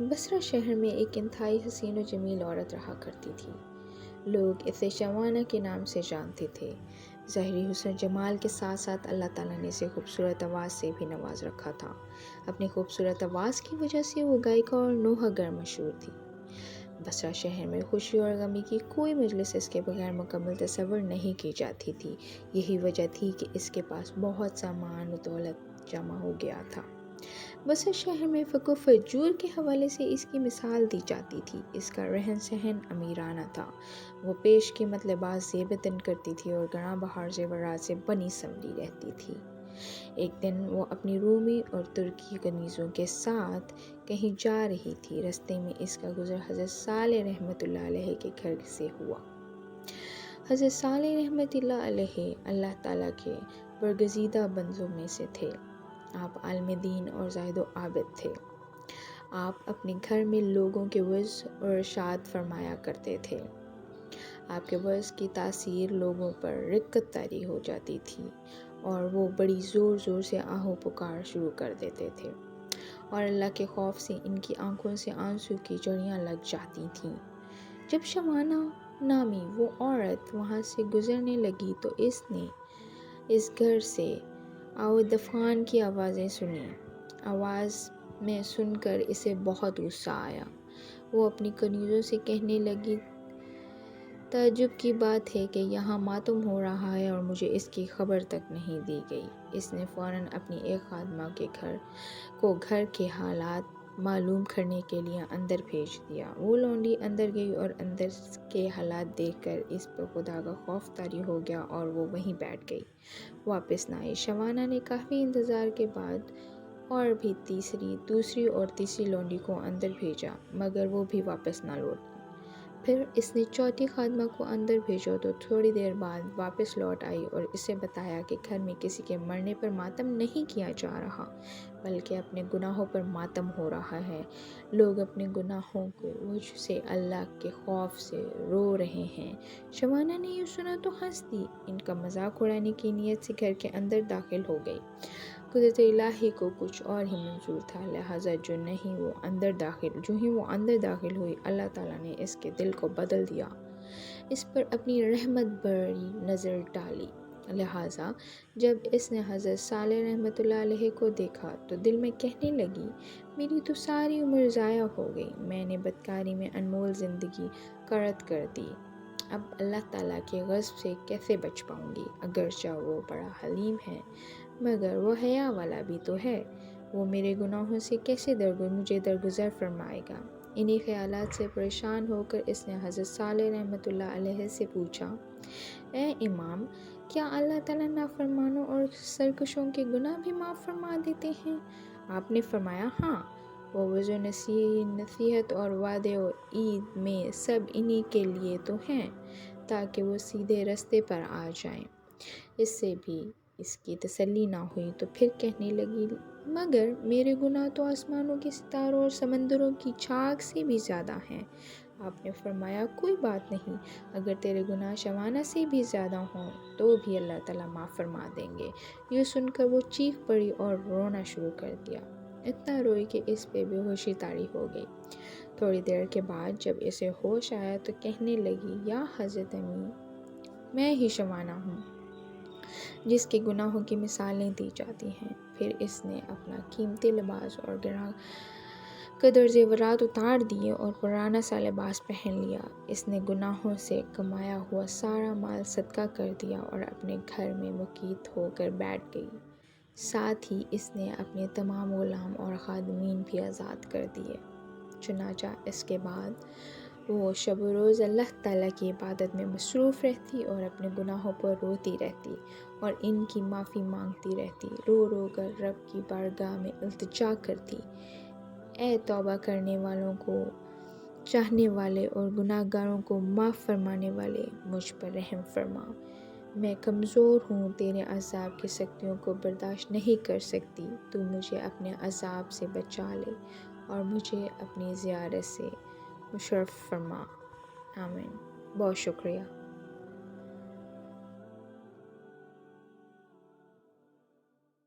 بصرہ شہر میں ایک انتہائی حسین و جمیل عورت رہا کرتی تھی۔ لوگ اسے شوانہ کے نام سے جانتے تھے۔ ظاہری حسن جمال کے ساتھ ساتھ اللہ تعالیٰ نے اسے خوبصورت آواز سے بھی نواز رکھا تھا۔ اپنی خوبصورت آواز کی وجہ سے وہ گائیکا اور نوحہ گر مشہور تھی۔ بصرہ شہر میں خوشی اور غمی کی کوئی مجلس اس کے بغیر مکمل تصور نہیں کی جاتی تھی۔ یہی وجہ تھی کہ اس کے پاس بہت سامان و دولت جمع ہو گیا تھا۔ بصرہ شہر میں فقہ و فجور کے حوالے سے اس کی مثال دی جاتی تھی۔ اس کا رہن سہن امیرانہ تھا۔ وہ پیش قیمت لباس زیب تن کرتی تھی اور گراں بہار زیورات سے بنی سنوری رہتی تھی۔ ایک دن وہ اپنی رومی اور ترکی کنیزوں کے ساتھ کہیں جا رہی تھی۔ رستے میں اس کا گزر حضرت صالح رحمۃ اللہ علیہ کے گھر سے ہوا۔ حضرت صالح رحمۃ اللہ علیہ اللہ تعالیٰ کے برگزیدہ بندوں میں سے تھے۔ آپ عالم دین اور زاہد و عابد تھے۔ آپ اپنے گھر میں لوگوں کے وعظ اور ارشاد فرمایا کرتے تھے۔ آپ کے وعظ کی تاثیر لوگوں پر رقت طاری ہو جاتی تھی اور وہ بڑی زور زور سے آہ و پکار شروع کر دیتے تھے اور اللہ کے خوف سے ان کی آنکھوں سے آنسو کی جھڑیاں لگ جاتی تھیں۔ جب شوانہ نامی وہ عورت وہاں سے گزرنے لگی تو اس نے اس گھر سے آو دفان کی آوازیں سنیں۔ آواز میں سن کر اسے بہت غصہ آیا۔ وہ اپنی کنیزوں سے کہنے لگی، تعجب کی بات ہے کہ یہاں ماتم ہو رہا ہے اور مجھے اس کی خبر تک نہیں دی گئی۔ اس نے فوراً اپنی ایک خادمہ کو گھر کے حالات معلوم کرنے کے لیے اندر بھیج دیا۔ وہ لونڈی اندر گئی اور اندر کے حالات دیکھ کر اس پر خدا کا خوف طاری ہو گیا اور وہ وہیں بیٹھ گئی، واپس نہ آئی۔ شوانہ نے کافی انتظار کے بعد اور بھی دوسری اور تیسری لونڈی کو اندر بھیجا مگر وہ بھی واپس نہ لوٹی۔ پھر اس نے چوتھی خادمہ کو اندر بھیجا تو تھوڑی دیر بعد واپس لوٹ آئی اور اسے بتایا کہ گھر میں کسی کے مرنے پر ماتم نہیں کیا جا رہا بلکہ اپنے گناہوں پر ماتم ہو رہا ہے۔ لوگ اپنے گناہوں کی وجہ سے اللہ کے خوف سے رو رہے ہیں۔ شوانہ نے یہ سنا تو ہنس دی۔ ان کا مذاق اڑانے کی نیت سے گھر کے اندر داخل ہو گئی۔ قدرت الہی کو کچھ اور ہی منظور تھا، لہٰذا جو ہی وہ اندر داخل ہوئی، اللہ تعالیٰ نے اس کے دل کو بدل دیا، اس پر اپنی رحمت بھری نظر ڈالی۔ لہٰذا جب اس نے حضرت صالح رحمۃ اللہ علیہ کو دیکھا تو دل میں کہنے لگی، میری تو ساری عمر ضائع ہو گئی، میں نے بدکاری میں انمول زندگی کرد کر دی، اب اللہ تعالیٰ کے غضب سے کیسے بچ پاؤں گی؟ اگرچہ وہ بڑا حلیم ہے مگر وہ حیا والا بھی تو ہے، وہ میرے گناہوں سے کیسے مجھے درگزر فرمائے گا؟ انہی خیالات سے پریشان ہو کر اس نے حضرت صالح رحمۃ اللہ علیہ سے پوچھا، اے امام، کیا اللہ تعالیٰ نافرمانوں اور سرکشوں کے گناہ بھی معاف فرما دیتے ہیں؟ آپ نے فرمایا، ہاں، وہ وعظ و نصیحت اور وعدے و عید میں سب انہی کے لیے تو ہیں تاکہ وہ سیدھے رستے پر آ جائیں۔ اس سے بھی اس کی تسلی نہ ہوئی تو پھر کہنے لگی، مگر میرے گناہ تو آسمانوں کے ستاروں اور سمندروں کی جھاگ سے بھی زیادہ ہیں۔ آپ نے فرمایا، کوئی بات نہیں، اگر تیرے گناہ شوانہ سے بھی زیادہ ہوں تو بھی اللہ تعالیٰ معاف فرما دیں گے۔ یہ سن کر وہ چیخ پڑی اور رونا شروع کر دیا، اتنا روئی کہ اس پہ بے ہوشی طاری ہو گئی۔ تھوڑی دیر کے بعد جب اسے ہوش آیا تو کہنے لگی، یا حضرت امی، میں ہی شوانہ ہوں جس کے گناہوں کی مثالیں دی جاتی ہیں۔ پھر اس نے اپنا قیمتی لباس اور گراں قدر زیورات اتار دیے اور پرانا سا لباس پہن لیا۔ اس نے گناہوں سے کمایا ہوا سارا مال صدقہ کر دیا اور اپنے گھر میں مقید ہو کر بیٹھ گئی۔ ساتھ ہی اس نے اپنے تمام غلام اور خادمین بھی آزاد کر دیے۔ چنانچہ اس کے بعد وہ شب و روز اللہ تعالیٰ کی عبادت میں مصروف رہتی اور اپنے گناہوں پر روتی رہتی اور ان کی معافی مانگتی رہتی، رو رو کر رب کی بارگاہ میں التجا کرتی، اے توبہ کرنے والوں کو چاہنے والے اور گناہ گاروں کو معاف فرمانے والے، مجھ پر رحم فرما، میں کمزور ہوں، تیرے عذاب کی سختیوں کو برداشت نہیں کر سکتی، تو مجھے اپنے عذاب سے بچا لے اور مجھے اپنی زیارت سے مشرف فرما، آمین۔ بہت شکریہ۔